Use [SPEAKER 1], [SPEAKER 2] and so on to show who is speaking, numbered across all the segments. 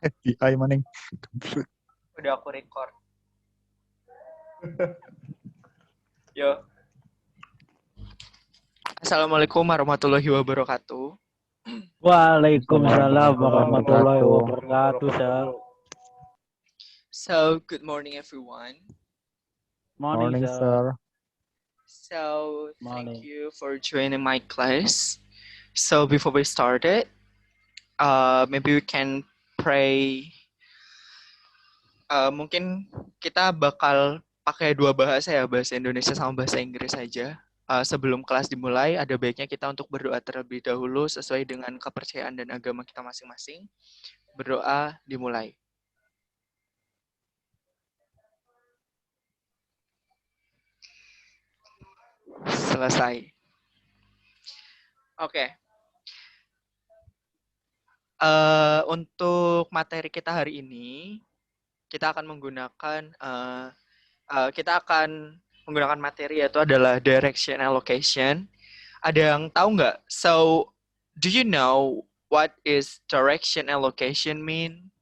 [SPEAKER 1] FBI maning.
[SPEAKER 2] Udah aku record. Yo. Assalamualaikum warahmatullahi wabarakatuh.
[SPEAKER 3] Waalaikumsalam warahmatullahi wabarakatuh, Sir.
[SPEAKER 2] So, good morning everyone.
[SPEAKER 3] Morning, sir.
[SPEAKER 2] So, thank
[SPEAKER 3] Morning.
[SPEAKER 2] you for joining my class. So, before we started, maybe we can pray. Mungkin kita bakal pakai dua bahasa ya, bahasa Indonesia sama bahasa Inggris saja. Sebelum kelas dimulai, ada baiknya kita untuk berdoa terlebih dahulu sesuai dengan kepercayaan dan agama kita masing-masing. Berdoa dimulai. Selesai. Oke. Untuk materi kita hari ini, kita akan menggunakan materi yaitu adalah direction and location. Ada yang tahu nggak? So, do you know what is direction and location mean?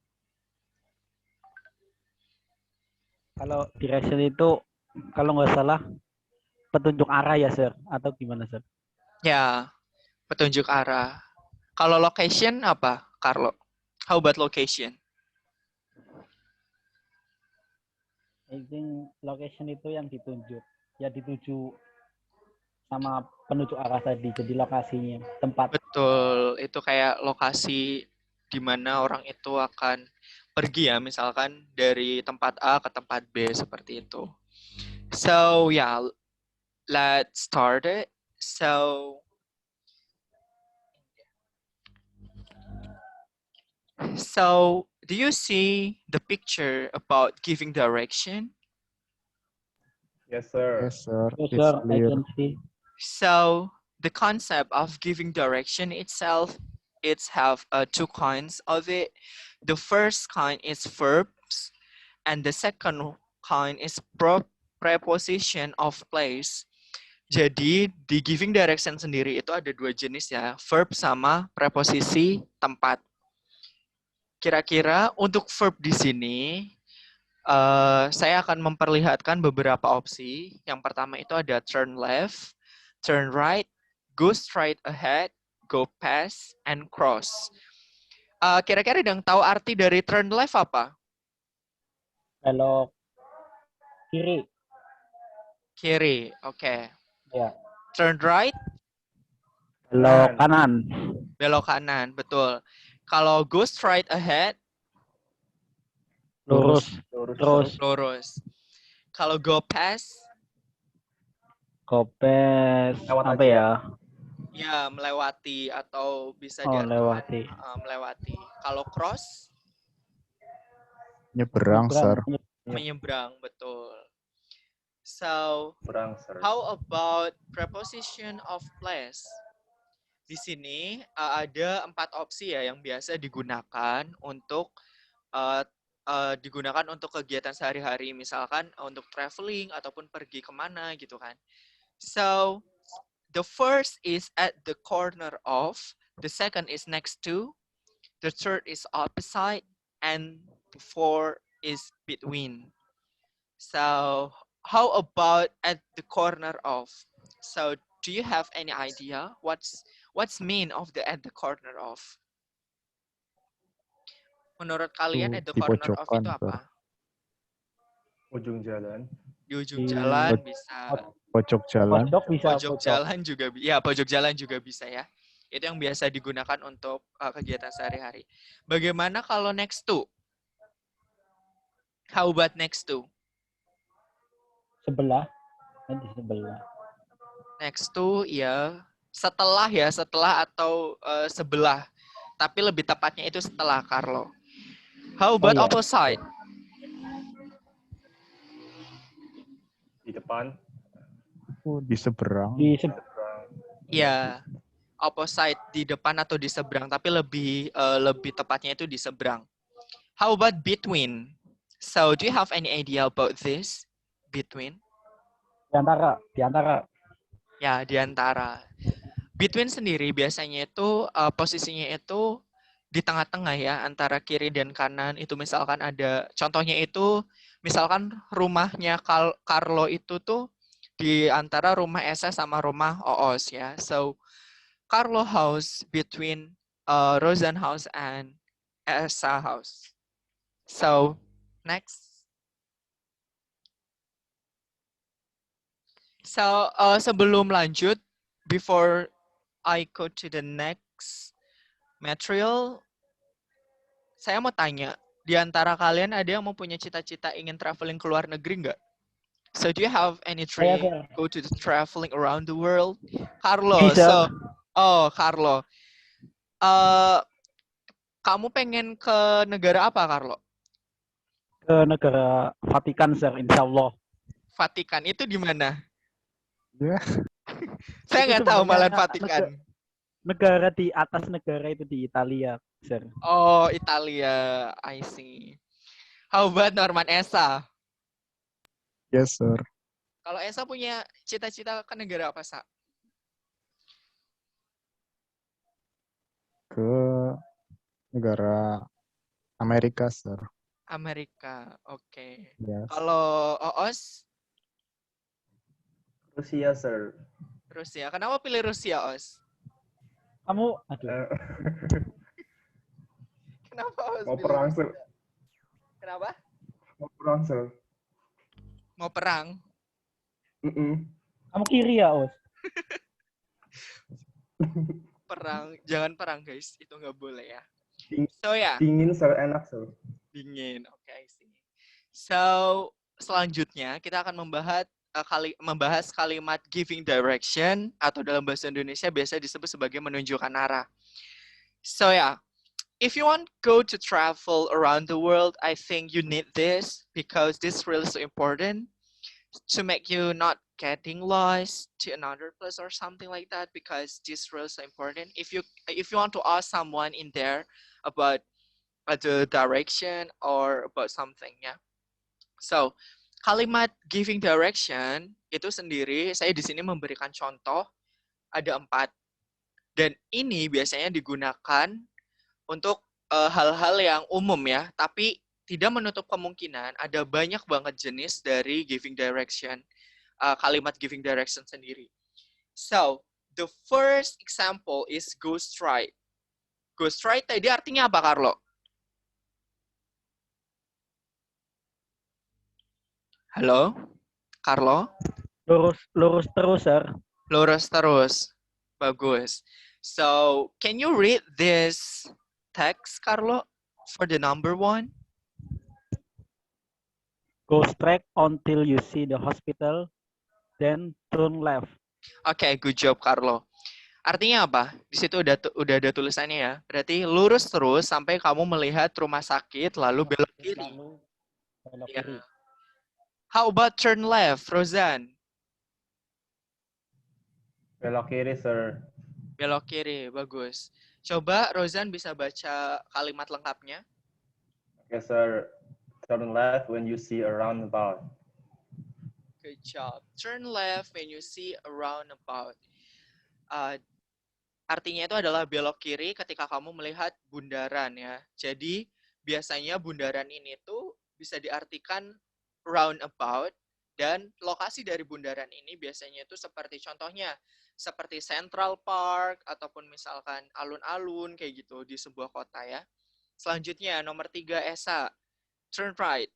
[SPEAKER 3] Kalau direction itu, kalau nggak salah, petunjuk arah ya, Sir? Atau gimana, Sir?
[SPEAKER 2] Ya, petunjuk arah. Kalau location apa, Carlo? How about location?
[SPEAKER 3] I think location itu yang ditunjuk. Ya dituju sama penunjuk arah tadi. Jadi lokasinya, tempat.
[SPEAKER 2] Betul, itu kayak lokasi di mana orang itu akan pergi ya, misalkan dari tempat A ke tempat B seperti itu. So, yeah, let's start it. So, do you see the picture about giving direction?
[SPEAKER 4] Yes, sir.
[SPEAKER 1] Yes, sir.
[SPEAKER 3] Yes,
[SPEAKER 1] It's
[SPEAKER 3] Sir. I
[SPEAKER 1] clear.
[SPEAKER 3] can see.
[SPEAKER 2] So, the concept of giving direction itself, it's have two kinds of it. The first kind is verbs, and the second kind is preposition of place. Jadi, di giving direction sendiri itu ada dua jenis ya, verb sama preposisi tempat. Kira-kira untuk verb di sini, saya akan memperlihatkan beberapa opsi. Yang pertama itu ada turn left, turn right, go straight ahead, go past, and cross. Kira-kira ada yang tahu arti dari turn left apa?
[SPEAKER 3] Belok kiri.
[SPEAKER 2] Kiri, oke.
[SPEAKER 3] Ya.
[SPEAKER 2] Turn right,
[SPEAKER 3] Belok kanan.
[SPEAKER 2] belok kanan, betul. Kalau go straight ahead,
[SPEAKER 3] Lurus. Terus
[SPEAKER 2] lurus. Kalau go past,
[SPEAKER 3] kopes.
[SPEAKER 4] Lewat
[SPEAKER 3] Apa
[SPEAKER 4] aja.
[SPEAKER 3] ya?
[SPEAKER 2] ya melewati atau bisa
[SPEAKER 3] Oh,
[SPEAKER 2] diartikan
[SPEAKER 3] lewati.
[SPEAKER 2] melewati. Kalau cross,
[SPEAKER 1] Nyebrang, sir.
[SPEAKER 2] menyeberang, betul. So,
[SPEAKER 4] Kurang, sir.
[SPEAKER 2] how about preposition of place? Di sini ada 4 opsi ya yang biasa digunakan untuk kegiatan sehari-hari, misalkan untuk traveling ataupun pergi kemana gitu kan. So, the first is at the corner of, the second is next to, the third is opposite, and the fourth is between. So, how about at the corner of? So, do you have any idea what's mean of the at the corner of? Menurut kalian at the
[SPEAKER 1] Di
[SPEAKER 2] corner of
[SPEAKER 1] pojokan,
[SPEAKER 2] itu
[SPEAKER 1] sir.
[SPEAKER 2] apa?
[SPEAKER 4] Ujung jalan.
[SPEAKER 2] Di ujung
[SPEAKER 3] Di
[SPEAKER 2] jalan bisa,
[SPEAKER 1] Pojok jalan.
[SPEAKER 3] Pojok bisa.
[SPEAKER 2] pojok jalan juga ya, pojok jalan juga bisa ya. Itu yang biasa digunakan untuk kegiatan sehari-hari. Bagaimana kalau next to? How about next to?
[SPEAKER 3] Sebelah. Nanti sebelah.
[SPEAKER 2] Next to ya setelah atau sebelah. Tapi lebih tepatnya itu setelah, Carlo. How about
[SPEAKER 3] iya.
[SPEAKER 2] opposite?
[SPEAKER 4] Di depan.
[SPEAKER 1] Di seberang.
[SPEAKER 3] Di
[SPEAKER 2] Ya, opposite di depan atau di seberang, tapi lebih tepatnya itu di seberang. How about between? So, do you have any idea about this? Between?
[SPEAKER 3] Di antara.
[SPEAKER 2] Ya, di antara. Between sendiri biasanya itu posisinya itu di tengah-tengah ya, antara kiri dan kanan. Itu misalkan ada, contohnya itu, misalkan rumahnya Carlo itu tuh di antara rumah Esa sama rumah Oos ya. So, Carlo house between Roseanne house and Esa house. So, next. So, sebelum lanjut, before I go to the next material, saya mau tanya, di antara kalian ada yang mau punya cita-cita ingin traveling ke luar negeri nggak? So, do you have any
[SPEAKER 3] Saya,
[SPEAKER 2] dream
[SPEAKER 3] sir.
[SPEAKER 2] go to the traveling around the world? Carlo,
[SPEAKER 3] Bisa.
[SPEAKER 2] Carlo. Kamu pengen ke negara apa, Carlo?
[SPEAKER 3] Ke negara Vatikan, sir, insya Allah.
[SPEAKER 2] Vatikan itu di mana?
[SPEAKER 1] Ya,
[SPEAKER 2] Saya
[SPEAKER 3] Itu
[SPEAKER 2] nggak tahu
[SPEAKER 3] sebenarnya
[SPEAKER 2] malah Vatikan.
[SPEAKER 3] negara di atas negara itu di Italia, sir.
[SPEAKER 2] Oh, Italia. I see. How about Norman Esa?
[SPEAKER 1] yes sir.
[SPEAKER 2] Kalau Esa punya cita-cita ke negara apa, Sa?
[SPEAKER 1] Ke negara Amerika sir.
[SPEAKER 2] Amerika. Oke.
[SPEAKER 1] Yes.
[SPEAKER 2] Kalau Oos,
[SPEAKER 4] Rusia, sir.
[SPEAKER 2] Rusia. Kenapa pilih Rusia, Oos?
[SPEAKER 3] Kamu, aduh,
[SPEAKER 4] Eh,
[SPEAKER 2] Kenapa Oos
[SPEAKER 4] mau
[SPEAKER 2] pilih
[SPEAKER 4] perang,
[SPEAKER 2] Rusia?
[SPEAKER 4] sir.
[SPEAKER 2] Kenapa?
[SPEAKER 4] Mau perang, sir.
[SPEAKER 2] Mau perang?
[SPEAKER 3] kamu kiri ya, Os?
[SPEAKER 2] Perang. Jangan perang, guys. Itu nggak boleh ya.
[SPEAKER 4] Ding-
[SPEAKER 2] So, ya.
[SPEAKER 4] Dingin, sir. Enak, sir.
[SPEAKER 2] Dingin. Oke, I see. So, selanjutnya kita akan membahas kalimat giving direction atau dalam bahasa Indonesia biasa disebut sebagai menunjukkan arah. So yeah, if you want go to travel around the world, I think you need this because this really so important to make you not getting lost to another place or something like that because this really so important. If you want to ask someone in there about the direction or about something, yeah. So, kalimat giving direction itu sendiri, saya di sini memberikan contoh, ada 4. Dan ini biasanya digunakan untuk hal-hal yang umum ya, tapi tidak menutup kemungkinan ada banyak banget jenis dari giving direction, kalimat giving direction sendiri. So, the first example is go straight. Go straight tadi artinya apa, Carlo? Halo? Carlo?
[SPEAKER 3] Lurus terus, sir.
[SPEAKER 2] Lurus terus. Bagus. So, can you read this text, Carlo, for the number 1?
[SPEAKER 3] Go straight until you see the hospital, then turn left.
[SPEAKER 2] Oke, good job, Carlo. Artinya apa? Di situ udah ada tulisannya ya. Berarti lurus terus sampai kamu melihat rumah sakit, lalu belok kiri.
[SPEAKER 3] Lalu belok
[SPEAKER 2] Ya.
[SPEAKER 3] kiri.
[SPEAKER 2] How about turn left, Roseanne?
[SPEAKER 4] Belok kiri, sir.
[SPEAKER 2] Belok kiri, bagus. Coba Roseanne bisa baca kalimat lengkapnya.
[SPEAKER 4] Okay, sir. Turn left when you see a roundabout.
[SPEAKER 2] Good job. Turn left when you see a roundabout. Artinya itu adalah belok kiri ketika kamu melihat bundaran ya. Jadi biasanya bundaran ini tuh bisa diartikan roundabout dan lokasi dari bundaran ini biasanya itu seperti contohnya seperti Central Park ataupun misalkan alun-alun kayak gitu di sebuah kota ya. Selanjutnya nomor 3 Esa, turn right.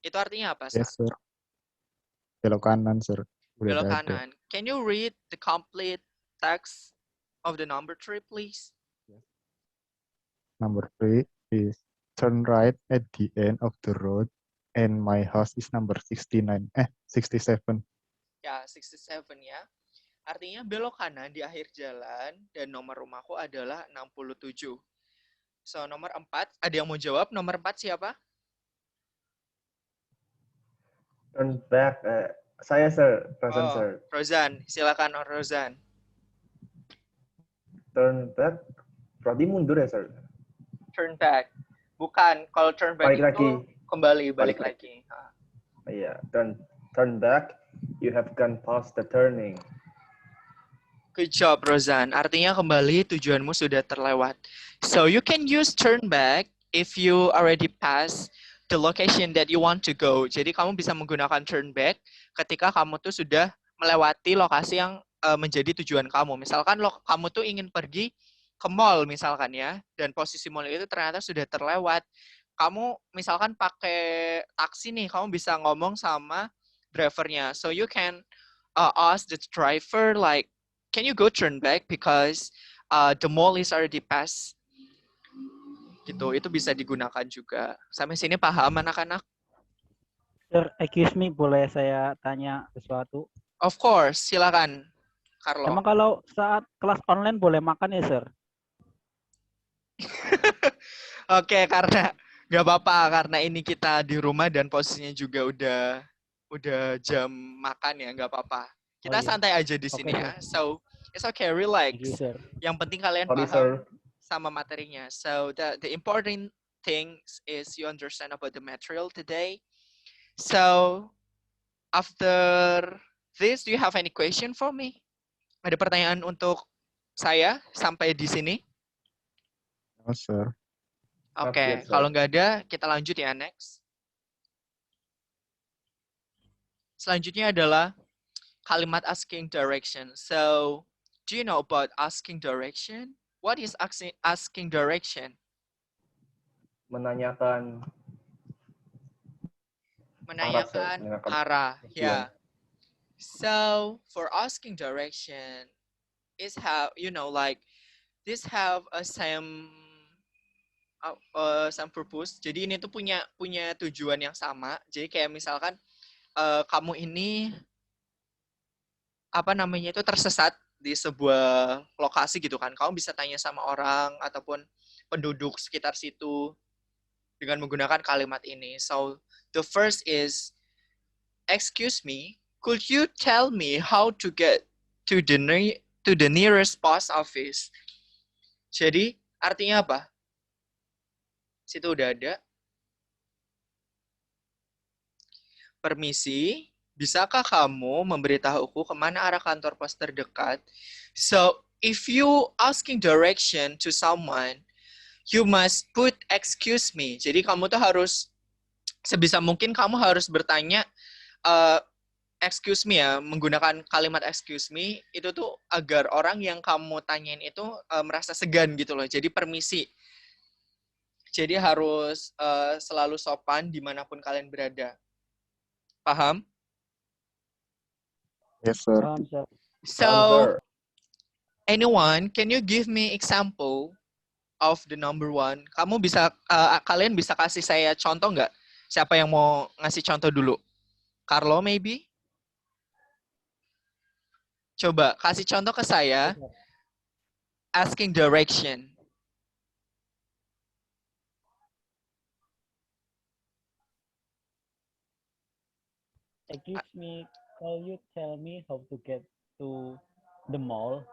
[SPEAKER 2] Itu artinya apa, Sa?
[SPEAKER 1] Yes sir. Belok kanan sir. Udah
[SPEAKER 2] Belok
[SPEAKER 1] ada.
[SPEAKER 2] kanan. Can you read the complete text of the number 3 please?
[SPEAKER 1] Number 3 is turn right at the end of the road and my house is number 67.
[SPEAKER 2] Ya, 67 ya. Artinya belok kanan di akhir jalan dan nomor rumahku adalah 67. So, nomor 4, ada yang mau jawab? Nomor 4 siapa?
[SPEAKER 4] Turn back. Saya, sir. Present, sir.
[SPEAKER 2] Rozan, silakan Rozan.
[SPEAKER 4] Turn back. Berarti mundur ya, sir?
[SPEAKER 2] Turn back. Bukan, kalau turn back
[SPEAKER 4] Balik
[SPEAKER 2] itu
[SPEAKER 4] lagi.
[SPEAKER 2] balik
[SPEAKER 4] Balik
[SPEAKER 2] lagi.
[SPEAKER 4] Iya, turn back. You have gone past the turning.
[SPEAKER 2] Good job, Rozan. Artinya kembali tujuanmu sudah terlewat. So you can use turn back if you already pass the location that you want to go. Jadi kamu bisa menggunakan turn back ketika kamu tuh sudah melewati lokasi yang menjadi tujuan kamu. Misalkan kamu tuh ingin pergi ke mall misalkan ya, dan posisi mall itu ternyata sudah terlewat. Kamu misalkan pakai taksi nih, kamu bisa ngomong sama drivernya. So you can ask the driver like, can you go turn back because the mall is already passed. Gitu, itu bisa digunakan juga. Sampai sini paham anak-anak?
[SPEAKER 3] Sir, excuse me, boleh saya tanya sesuatu?
[SPEAKER 2] Of course, silakan, Carlo.
[SPEAKER 3] Emang kalau saat kelas online boleh makan ya, Sir?
[SPEAKER 2] Oke, karena nggak apa-apa, karena ini kita di rumah dan posisinya juga udah jam makan ya, nggak apa-apa. Kita
[SPEAKER 3] Oh, iya.
[SPEAKER 2] santai aja di sini
[SPEAKER 3] Oke,
[SPEAKER 2] ya. So, it's okay, relax.
[SPEAKER 3] Thank you, Sir.
[SPEAKER 2] Yang penting kalian
[SPEAKER 4] Sorry,
[SPEAKER 2] paham
[SPEAKER 4] sir.
[SPEAKER 2] sama materinya. So, the important things is you understand about the material today. So, after this, do you have any question for me? Ada pertanyaan untuk saya sampai di sini?
[SPEAKER 1] No, sir.
[SPEAKER 4] Not
[SPEAKER 2] Oke,
[SPEAKER 4] yet, sir.
[SPEAKER 2] kalau nggak ada, kita lanjut ya, next. Selanjutnya adalah kalimat asking direction. So, do you know about asking direction? What is asking direction?
[SPEAKER 4] Menanyakan
[SPEAKER 2] Menanyakan
[SPEAKER 4] menanyakan
[SPEAKER 2] arah.
[SPEAKER 4] tujuan.
[SPEAKER 2] Ya. So, for asking direction is how, you know, like this have a same purpose. Jadi ini tuh punya tujuan yang sama. Jadi kayak misalkan kamu ini apa namanya itu tersesat di sebuah lokasi gitu kan. Kamu bisa tanya sama orang ataupun penduduk sekitar situ dengan menggunakan kalimat ini. So, the first is, excuse me, could you tell me how to get to the nearest post office? Jadi, artinya apa? Situ udah ada. Permisi, bisakah kamu memberitahuku kemana arah kantor pos terdekat? So, if you asking direction to someone, you must put excuse me. Jadi kamu tuh harus, sebisa mungkin kamu harus bertanya, excuse me ya, menggunakan kalimat excuse me, itu tuh agar orang yang kamu tanyain itu merasa segan gitu loh. Jadi permisi. Jadi harus selalu sopan dimanapun kalian berada. Paham?
[SPEAKER 1] Yes, sir.
[SPEAKER 3] Paham, Sir.
[SPEAKER 2] So,
[SPEAKER 4] Sir.
[SPEAKER 2] anyone, can you give me example of the number one? Kalian bisa kasih saya contoh nggak? Siapa yang mau ngasih contoh dulu? Carlo, maybe? Coba kasih contoh ke saya. Asking direction.
[SPEAKER 3] Excuse me, can you tell me how to get to the mall?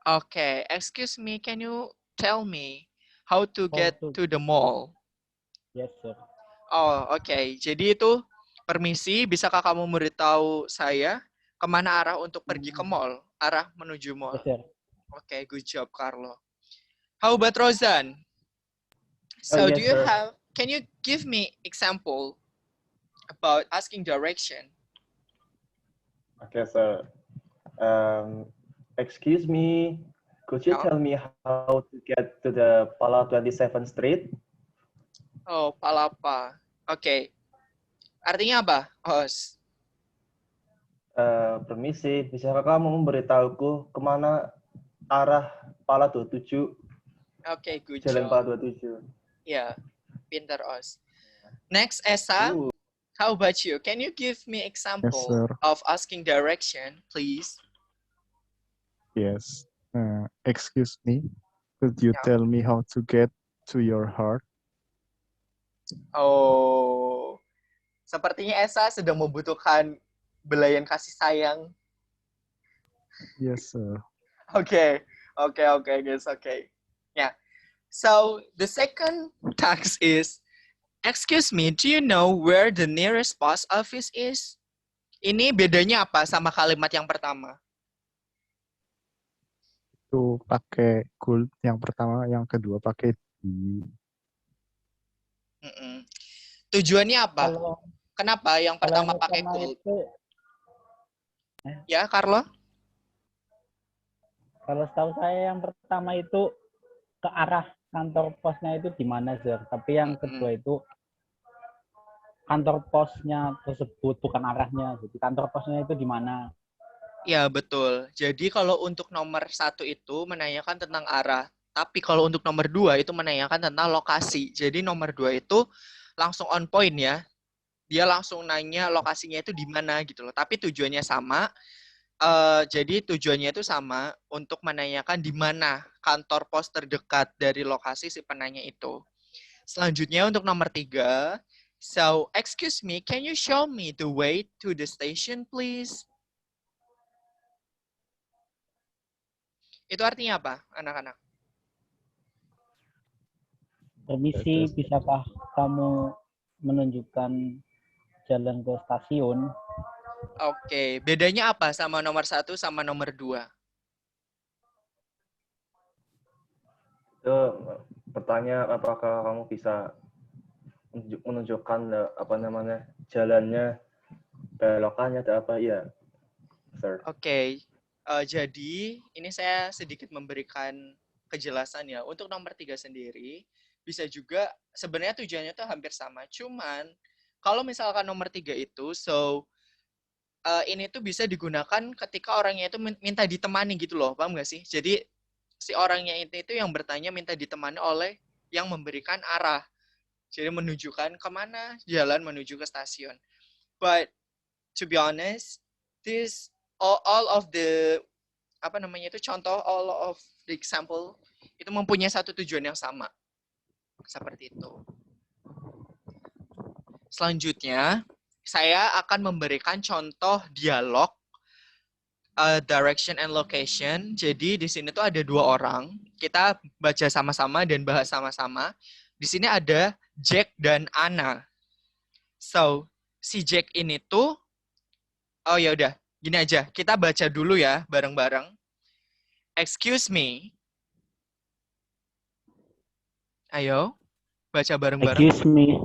[SPEAKER 2] Okay, excuse me, can you tell me how to get to the mall?
[SPEAKER 3] Yes, Sir.
[SPEAKER 2] Oh, oke. Jadi itu, permisi, bisakah kamu memberitahu saya kemana arah untuk pergi ke mall? Arah menuju mall.
[SPEAKER 3] Yes, Sir.
[SPEAKER 2] Okay, good job, Carlo. How about Rozan? So,
[SPEAKER 4] Yes,
[SPEAKER 2] do you
[SPEAKER 4] sir.
[SPEAKER 2] have, can you give me example about asking direction?
[SPEAKER 4] Okay, sir. Excuse me, could you
[SPEAKER 2] Yeah.
[SPEAKER 4] tell me how to get to the Pala 27th Street?
[SPEAKER 2] Oh, palapa. Oke. Artinya apa, host?
[SPEAKER 4] Permisi, bisakah kamu memberitahuku kemana arah Pala 27,
[SPEAKER 2] Oke, good
[SPEAKER 4] Jalan
[SPEAKER 2] job.
[SPEAKER 4] Pala 27?
[SPEAKER 2] Ya, pinter, host. Next, Esa.
[SPEAKER 4] Ooh.
[SPEAKER 2] How about you? Can you give me example
[SPEAKER 1] sir.
[SPEAKER 2] of asking direction, please?
[SPEAKER 1] Yes. Excuse me, could you
[SPEAKER 2] Yeah.
[SPEAKER 1] tell me how to get to your heart?
[SPEAKER 2] Oh, sepertinya Esa sedang membutuhkan belayan kasih sayang.
[SPEAKER 1] Yes, sir.
[SPEAKER 2] Okay, guys, okay. Yeah. So the second task is, excuse me, do you know where the nearest post office is? Ini bedanya apa sama kalimat yang pertama?
[SPEAKER 1] Itu pakai gold yang pertama, yang kedua pakai D.
[SPEAKER 2] Mm-mm. Tujuannya apa?
[SPEAKER 3] Kalau
[SPEAKER 2] Kenapa yang
[SPEAKER 3] kalau yang
[SPEAKER 2] pertama pakai
[SPEAKER 3] pertama
[SPEAKER 2] gold?
[SPEAKER 3] itu,
[SPEAKER 2] Ya, Carlo?
[SPEAKER 3] kalau setahu saya yang pertama itu ke arah kantor posnya itu di mana, Sir. Tapi yang kedua itu kantor posnya tersebut, bukan arahnya. Jadi kantor posnya itu di mana.
[SPEAKER 2] Ya, betul. Jadi kalau untuk nomor 1 itu menanyakan tentang arah. Tapi kalau untuk nomor 2 itu menanyakan tentang lokasi. Jadi nomor 2 itu langsung on point ya. Dia langsung nanya lokasinya itu di mana gitu loh. Tapi tujuannya sama. Jadi tujuannya itu sama untuk menanyakan di mana kantor pos terdekat dari lokasi si penanya itu. Selanjutnya untuk nomor 3. So, excuse me, can you show me the way to the station, please? Itu artinya apa, anak-anak?
[SPEAKER 3] Permisi, bisakah kamu menunjukkan jalan ke stasiun?
[SPEAKER 2] Oke, bedanya apa sama nomor 1 sama nomor 2?
[SPEAKER 4] Itu pertanyaan apakah kamu bisa menunjukkan apa namanya jalannya, belokannya atau apa ya, sir?
[SPEAKER 2] Oke, jadi ini saya sedikit memberikan kejelasan ya. Untuk nomor 3 sendiri, bisa juga sebenarnya tujuannya tuh hampir sama. Cuman, kalau misalkan nomor 3 itu, ini tuh bisa digunakan ketika orangnya itu minta ditemani gitu loh, paham nggak sih? Jadi, si orangnya itu yang bertanya minta ditemani oleh yang memberikan arah. Jadi menunjukkan kemana jalan menuju ke stasiun. But to be honest, this all of the apa namanya itu contoh all of the example itu mempunyai satu tujuan yang sama. Seperti itu. Selanjutnya, saya akan memberikan contoh dialog direction and location. Jadi di sini tuh ada 2 orang. Kita baca sama-sama dan bahas sama-sama. Di sini ada Jack dan Anna. So, si Jack ini tuh oh ya udah, gini aja. Kita baca dulu ya bareng-bareng. Excuse me. Ayo, baca bareng-bareng.
[SPEAKER 3] Excuse me.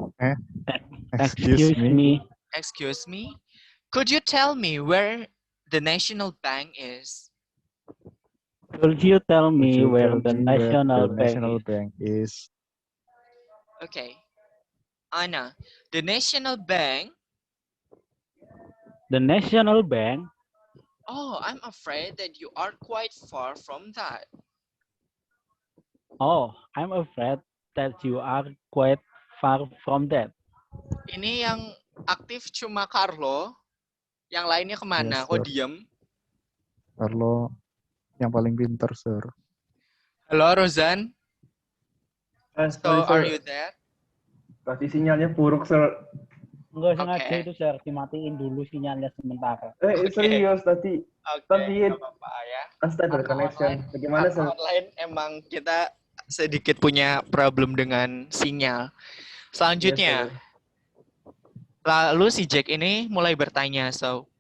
[SPEAKER 1] Excuse me.
[SPEAKER 2] Excuse me. Could you tell me where the National Bank is?
[SPEAKER 3] Could you tell
[SPEAKER 1] Could
[SPEAKER 3] me
[SPEAKER 1] you
[SPEAKER 3] where
[SPEAKER 1] tell
[SPEAKER 3] the
[SPEAKER 1] me where
[SPEAKER 3] National
[SPEAKER 1] the
[SPEAKER 3] Bank
[SPEAKER 1] National
[SPEAKER 3] is?
[SPEAKER 1] Bank is?
[SPEAKER 2] Okay. Anna, the National Bank.
[SPEAKER 3] The National Bank?
[SPEAKER 2] Oh, I'm afraid that you are quite far from that.
[SPEAKER 3] Oh, I'm afraid that you are quite far from that.
[SPEAKER 2] Ini yang aktif cuma Carlo. Yang lainnya kemana?
[SPEAKER 1] Yes,
[SPEAKER 2] Kok
[SPEAKER 1] sir.
[SPEAKER 2] diem?
[SPEAKER 1] Carlo yang paling pintar, sir.
[SPEAKER 2] Halo, Rozan. So,
[SPEAKER 4] Sorry,
[SPEAKER 2] are
[SPEAKER 4] sir.
[SPEAKER 2] you there?
[SPEAKER 4] Tadi sinyalnya buruk, sir.
[SPEAKER 3] Enggak sengaja
[SPEAKER 2] Oke.
[SPEAKER 3] itu, Sir. Dimatiin dulu sinyalnya sementara.
[SPEAKER 2] Oke.
[SPEAKER 4] Serius tadi.
[SPEAKER 2] Oke,
[SPEAKER 4] Tadi
[SPEAKER 2] nggak apa-apa ya.
[SPEAKER 4] unstable
[SPEAKER 2] Karena
[SPEAKER 4] connection.
[SPEAKER 2] online-
[SPEAKER 4] Bagaimana,
[SPEAKER 2] Karena
[SPEAKER 4] sir?
[SPEAKER 2] online emang kita sedikit punya problem dengan sinyal.
[SPEAKER 4] Yes,
[SPEAKER 2] Selanjutnya,
[SPEAKER 4] sir.
[SPEAKER 2] lalu si Jack ini mulai bertanya, so,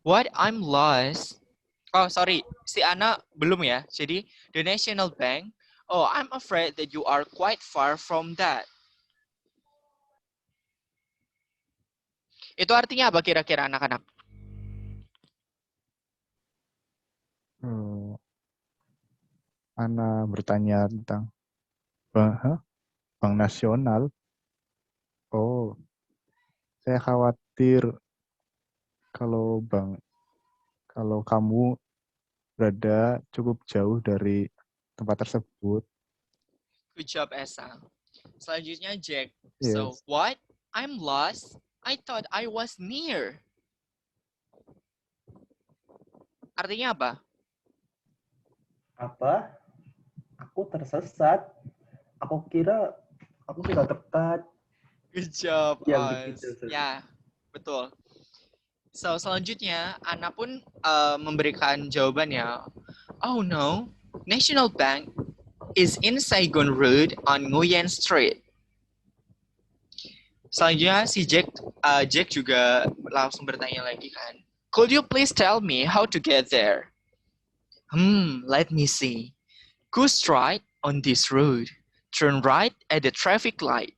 [SPEAKER 2] what I'm lost? Oh, sorry, si Ana belum ya. Jadi, the National Bank, oh, I'm afraid that you are quite far from that. Itu artinya apa kira-kira anak-anak?
[SPEAKER 1] Ana bertanya tentang Bank Nasional. Oh, saya khawatir kalau kamu berada cukup jauh dari tempat tersebut.
[SPEAKER 2] Good job, Esa. Selanjutnya Jack.
[SPEAKER 1] Yes.
[SPEAKER 2] So, what? I'm lost? I thought I was near. Artinya apa?
[SPEAKER 4] Apa? Aku tersesat. Aku kira aku sudah dekat.
[SPEAKER 2] Good job,
[SPEAKER 4] Ya,
[SPEAKER 2] Oz.
[SPEAKER 4] begitu, Sir.
[SPEAKER 2] Ya, betul. So, selanjutnya, Ana pun memberikan jawabannya. Oh no, National Bank is in Saigon Road on Nguyen Street. Selanjutnya, si Jack juga langsung bertanya lagi kan. Could you please tell me how to get there? Let me see. Go straight on this road. Turn right at the traffic light.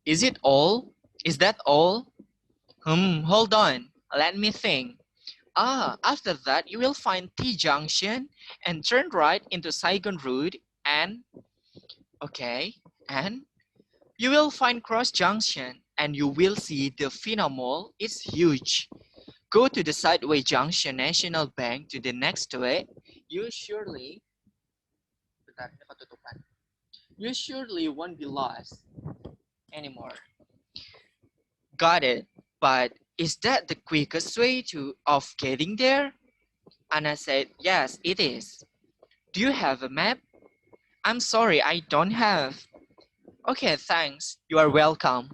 [SPEAKER 2] Is it all? Is that all? Hold on. Let me think. After that, you will find T junction and turn right into Saigon Road and you will find Cross Junction and you will see the Fina Mall. It's huge. Go to the Sideway Junction National Bank to the next to it. You surely won't be lost anymore. Got it. But is that the quickest way of getting there? Anna said, yes, it is. Do you have a map? I'm sorry, I don't have. Okay, thanks. You are welcome.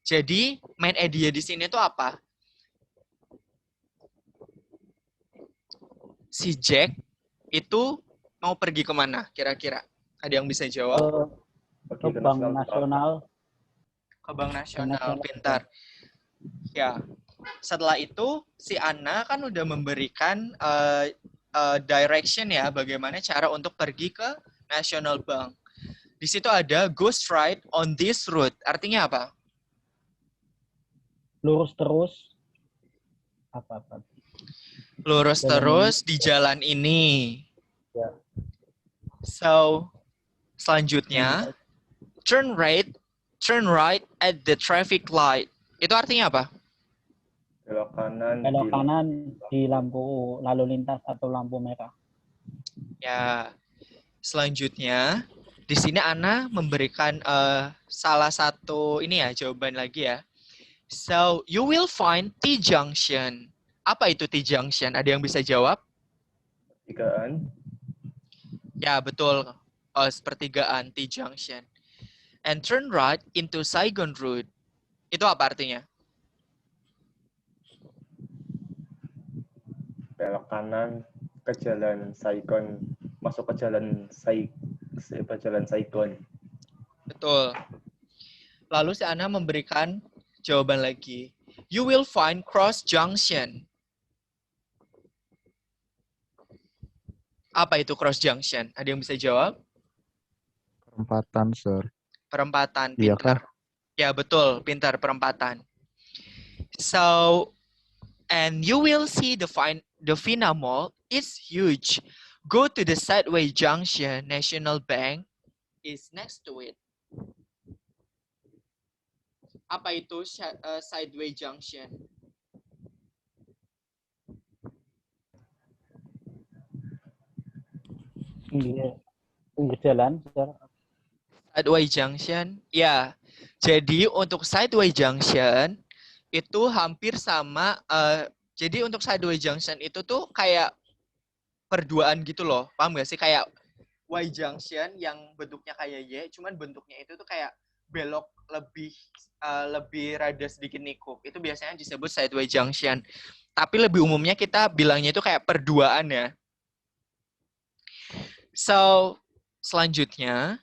[SPEAKER 2] Jadi, main idea di sini tuh apa? Si Jack itu mau pergi kemana kira-kira? Ada yang bisa jawab?
[SPEAKER 3] Ke Bank Nasional.
[SPEAKER 2] Ke Bank Nasional, pintar. Ya, setelah itu si Anna kan udah memberikan direction ya, bagaimana cara untuk pergi ke National Bank. Di situ ada go straight on this route. Artinya apa?
[SPEAKER 3] Lurus terus. Apa?
[SPEAKER 2] Lurus
[SPEAKER 3] Jalan
[SPEAKER 2] terus di jalan ini.
[SPEAKER 3] Ya.
[SPEAKER 2] So, selanjutnya turn right at the traffic light. Itu artinya apa?
[SPEAKER 4] Belok kanan.
[SPEAKER 3] Belok kanan di lampu lalu lintas atau lampu merah.
[SPEAKER 2] Ya. Selanjutnya, di sini Ana memberikan salah satu ini ya, jawaban lagi ya. So, you will find T junction. Apa itu T junction? Ada yang bisa jawab?
[SPEAKER 4] Pertigaan.
[SPEAKER 2] Ya, betul. Pertigaan T junction. And turn right into Saigon Road. Itu apa artinya?
[SPEAKER 4] Belok kanan ke jalan Saigon. Masuk ke jalan Saigon.
[SPEAKER 2] Betul. Lalu si Ana memberikan jawaban lagi. You will find Cross Junction. Apa itu Cross Junction? Ada yang bisa jawab?
[SPEAKER 1] Perempatan, sir.
[SPEAKER 2] Perempatan,
[SPEAKER 1] Iya
[SPEAKER 2] pintar.
[SPEAKER 1] kah?
[SPEAKER 2] Ya, betul. Pintar, perempatan. So, and you will see the Fina Mall. It's huge. Go to the Sideway Junction. National Bank is next to it. Apa itu Sideway Junction?
[SPEAKER 3] Pinggir jalan.
[SPEAKER 2] Sideway Junction, ya. Jadi untuk Sideway Junction itu hampir sama. Jadi untuk Sideway Junction itu tuh kayak perduaan gitu loh, paham gak sih? Kayak Y Junction yang bentuknya kayak Y, cuman bentuknya itu tuh kayak belok lebih rada sedikit nikuk. Itu biasanya disebut Sideway Junction. Tapi lebih umumnya kita bilangnya itu kayak perduaan ya. So, selanjutnya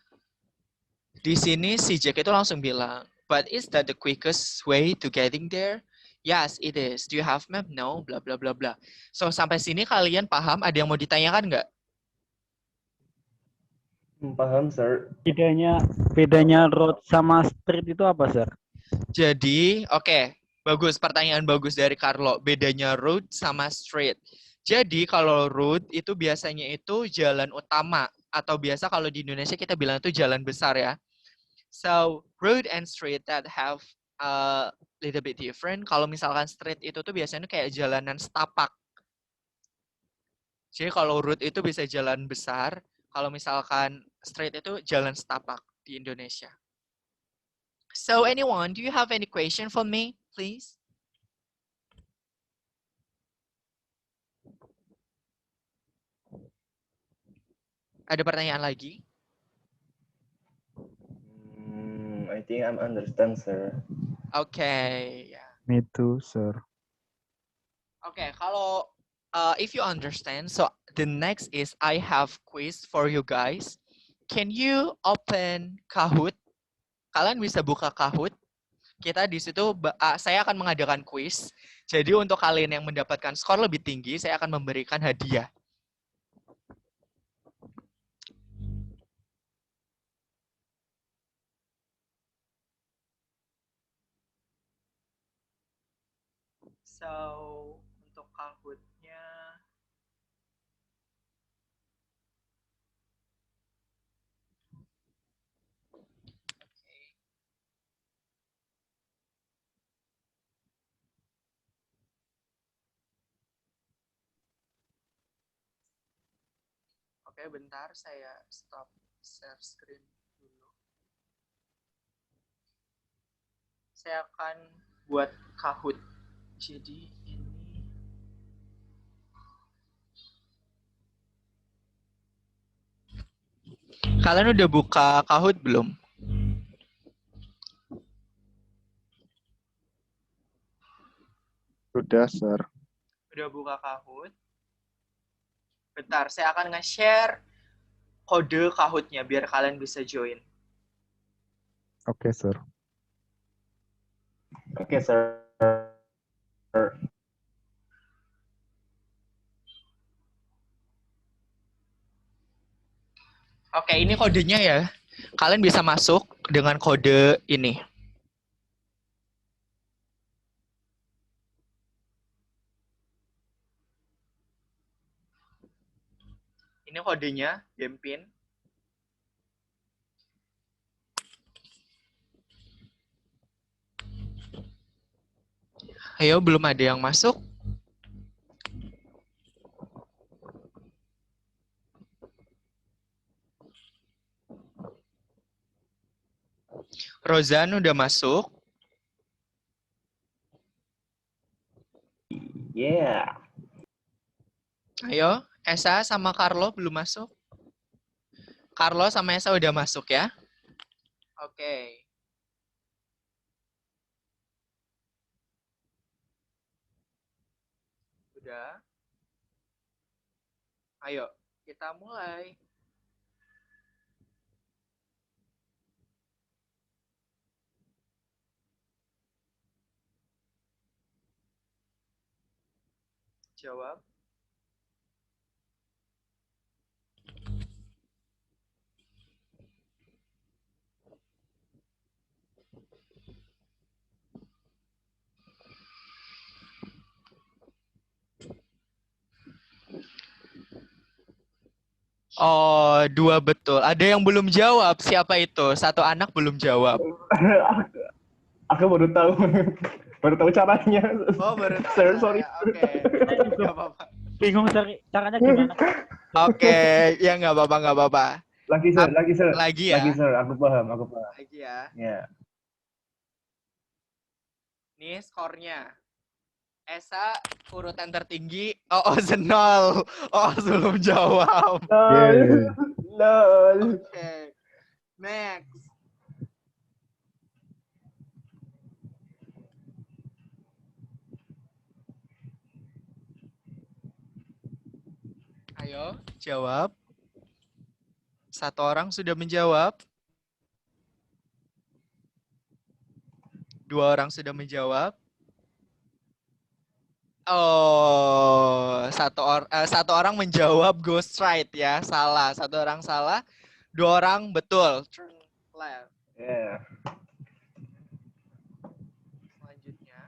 [SPEAKER 2] di sini si Jack itu langsung bilang, but is that the quickest way to getting there? Yes, it is. Do you have map? No, bla bla bla bla. So, sampai sini kalian paham? Ada yang mau ditanyakan nggak?
[SPEAKER 4] Paham, sir.
[SPEAKER 3] Bedanya road sama street itu apa, sir?
[SPEAKER 2] Jadi, oke. Bagus, pertanyaan bagus dari Carlo. Bedanya road sama street. Jadi, kalau road itu biasanya itu jalan utama. Atau biasa kalau di Indonesia kita bilang itu jalan besar ya. So, road and street that have a little bit different. Kalau misalkan street itu tuh biasanya kayak jalanan setapak. Jadi kalau road itu bisa jalan besar. Kalau misalkan street itu jalan setapak di Indonesia. So, anyone, do you have any question for me, please? Ada pertanyaan lagi?
[SPEAKER 4] I think I understand, sir.
[SPEAKER 2] Okay, yeah.
[SPEAKER 1] Me too, sir.
[SPEAKER 2] Okay, kalau if you understand, so the next is I have quiz for you guys. Can you open Kahoot? Kalian bisa buka Kahoot? kita di situ saya akan mengadakan kuis. Jadi untuk kalian yang mendapatkan skor lebih tinggi, saya akan memberikan hadiah. So, untuk Kahoot-nya Oke, bentar saya stop share screen dulu. Saya akan buat Kahoot. Jadi ini kalian udah buka Kahoot belum?
[SPEAKER 1] Sudah, Sir.
[SPEAKER 2] Udah buka Kahoot? Bentar, saya akan nge-share kode Kahoot-nya biar kalian bisa join.
[SPEAKER 1] Oke, Sir.
[SPEAKER 4] Oke, sir.
[SPEAKER 2] Oke, ini kodenya ya. Kalian bisa masuk dengan kode ini. Ini kodenya, Gempin. Ayo, belum ada yang masuk. Rozan udah masuk.
[SPEAKER 4] Yeah.
[SPEAKER 2] Ayo, Esa sama Carlo belum masuk. Carlo sama Esa udah masuk ya. Oke. Udah. Ayo, kita mulai. Jawab. Oh, 2 betul. Ada yang belum jawab. Siapa itu? Satu anak belum jawab.
[SPEAKER 4] Aku baru tahu. Baru tahu caranya.
[SPEAKER 2] Oh, baru tahu.
[SPEAKER 4] Sir, sorry.
[SPEAKER 2] Oke. Nggak apa-apa.
[SPEAKER 3] Bingung caranya gimana?
[SPEAKER 2] Oke, ya nggak apa-apa, nggak apa-apa.
[SPEAKER 4] Lagi, sir. Lagi, sir.
[SPEAKER 2] Lagi ya.
[SPEAKER 4] Lagi, sir. Aku paham.
[SPEAKER 2] Lagi ya.
[SPEAKER 4] Ya.
[SPEAKER 2] Nih skornya. Esa urutan tertinggi. Oh, Zenol. Oh, belum jawab.
[SPEAKER 1] Yeay.
[SPEAKER 4] Lol.
[SPEAKER 2] Oke. Next. Ayo, jawab. Satu orang sudah menjawab. 2 orang sudah menjawab. Oh, satu orang menjawab ghost right ya, salah. 1 orang salah, 2 orang betul. Turn left.
[SPEAKER 4] Yeah.
[SPEAKER 2] Selanjutnya,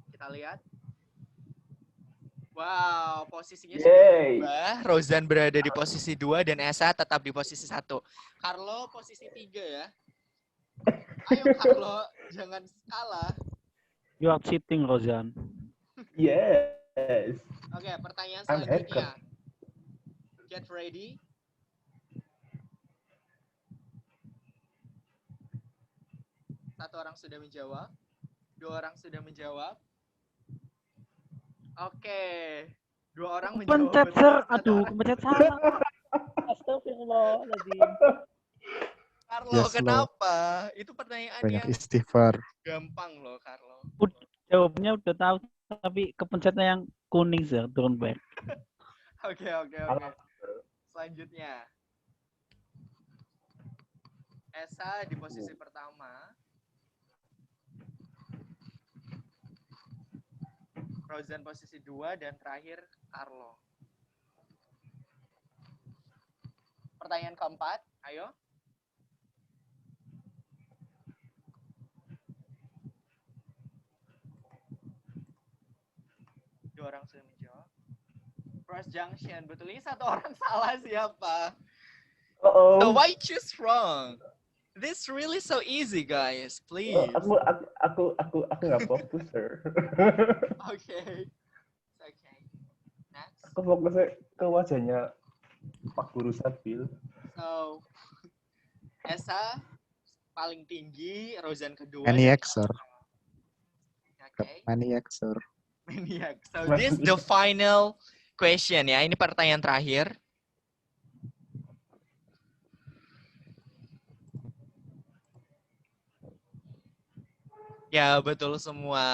[SPEAKER 2] kita lihat. Wow, posisinya
[SPEAKER 4] Yay.
[SPEAKER 2] sudah berubah. Rozan berada di posisi 2 dan Esa tetap di posisi 1. Carlo posisi 3 ya. Ayo Carlo, jangan kalah.
[SPEAKER 3] You are cheating, Rozan.
[SPEAKER 4] Yes.
[SPEAKER 2] Oke, pertanyaan
[SPEAKER 4] I'm
[SPEAKER 2] selanjutnya. Get ready. Satu orang sudah menjawab. 2 orang sudah menjawab. Oke. 2 orang menjawab.
[SPEAKER 3] Pencet,
[SPEAKER 2] betul.
[SPEAKER 3] Sir.
[SPEAKER 2] Satu
[SPEAKER 3] Aduh,
[SPEAKER 2] orang-
[SPEAKER 3] pencet salah. Astagfirullahaladzim.
[SPEAKER 2] Carlo,
[SPEAKER 1] Yes,
[SPEAKER 2] kenapa? Itu pertanyaan
[SPEAKER 1] Banyak
[SPEAKER 2] yang
[SPEAKER 1] istighfar.
[SPEAKER 2] gampang loh, Carlo.
[SPEAKER 3] Jawabnya udah tahu, tapi kepencetnya yang kuning, Sir. Turn back.
[SPEAKER 2] Oke. Selanjutnya. Esa di posisi pertama. Rozan posisi 2 dan terakhir Carlo. Pertanyaan keempat, ayo. Dua orang sudah menjawab. Cross junction, betul ini satu orang salah siapa?
[SPEAKER 4] Oh,
[SPEAKER 2] So why choose wrong? This really so easy, guys. Please.
[SPEAKER 4] aku nggak fokus, sir.
[SPEAKER 2] Okay. Okay. Next.
[SPEAKER 4] Aku fokusnya ke wajahnya Pak Guru Sabil.
[SPEAKER 2] So, Esa paling tinggi, Rozan kedua.
[SPEAKER 1] Maniac, sir.
[SPEAKER 2] Okay.
[SPEAKER 1] Maniac, sir.
[SPEAKER 2] Maniac. So this is the final question ya. Ini pertanyaan terakhir. Ya, betul semua.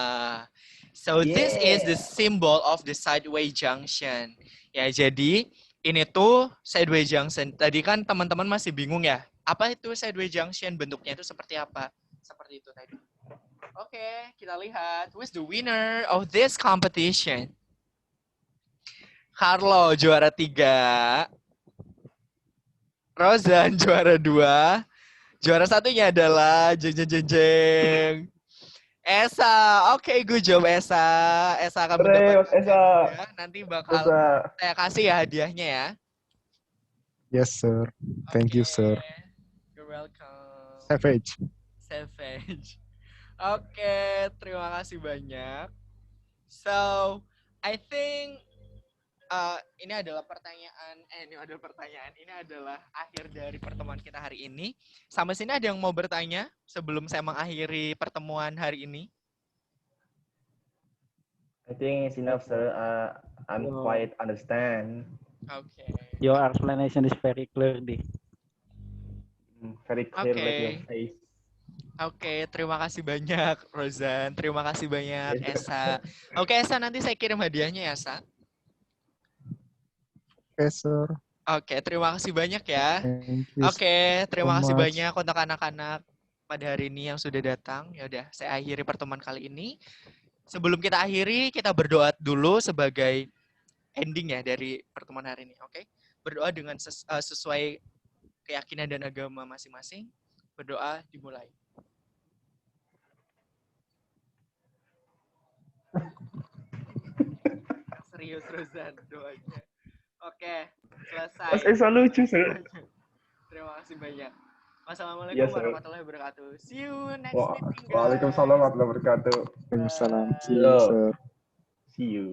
[SPEAKER 2] So this is the symbol of the sideway junction. Ya, jadi ini tuh sideway junction. Tadi kan teman-teman masih bingung ya. Apa itu sideway junction? Bentuknya itu seperti apa? Seperti itu tadi. Oke, kita lihat. Who's the winner of this competition? Carlo juara 3. Rozan juara 2. Juara satunya adalah jeng. Esa, oke, good job Esa. Esa akan mendapatkan hadiah. Nanti bakal saya kasih ya hadiahnya ya.
[SPEAKER 1] Yes, sir. Thank you, sir.
[SPEAKER 2] You're welcome.
[SPEAKER 1] Savage.
[SPEAKER 2] Savage. Oke, terima kasih banyak. So, I think ini adalah akhir dari pertemuan kita hari ini. Sampai sini ada yang mau bertanya sebelum saya mengakhiri pertemuan hari ini?
[SPEAKER 4] I think it's enough, sir. I'm quite understand.
[SPEAKER 2] Okay.
[SPEAKER 3] Your explanation is very clear, Di.
[SPEAKER 4] Very clear
[SPEAKER 2] Okay.
[SPEAKER 4] with your face.
[SPEAKER 2] Oke, terima kasih banyak Rozan. Terima kasih banyak Esa. Oke, Esa, nanti saya kirim hadiahnya ya, Esa.
[SPEAKER 1] Oke, sir.
[SPEAKER 2] Oke, terima kasih banyak ya.
[SPEAKER 1] Thank you
[SPEAKER 2] Oke, terima
[SPEAKER 1] so
[SPEAKER 2] kasih
[SPEAKER 1] much.
[SPEAKER 2] banyak untuk anak-anak pada hari ini yang sudah datang. Ya udah, saya akhiri pertemuan kali ini. Sebelum kita akhiri, kita berdoa dulu sebagai ending ya dari pertemuan hari ini. Oke, berdoa dengan sesuai keyakinan dan agama masing-masing. Berdoa dimulai. Serius Rozan doanya. Oke, selesai.
[SPEAKER 4] Mas Esa lucu, sir.
[SPEAKER 2] Terima kasih banyak. Wassalamualaikum
[SPEAKER 4] Yes, sir.
[SPEAKER 2] warahmatullahi wabarakatuh. See you next
[SPEAKER 4] Wah,
[SPEAKER 2] meeting, guys.
[SPEAKER 4] Waalaikumsalam warahmatullahi wabarakatuh.
[SPEAKER 1] Waalaikumsalam. See you,
[SPEAKER 4] Yo.
[SPEAKER 1] sir.
[SPEAKER 4] See you.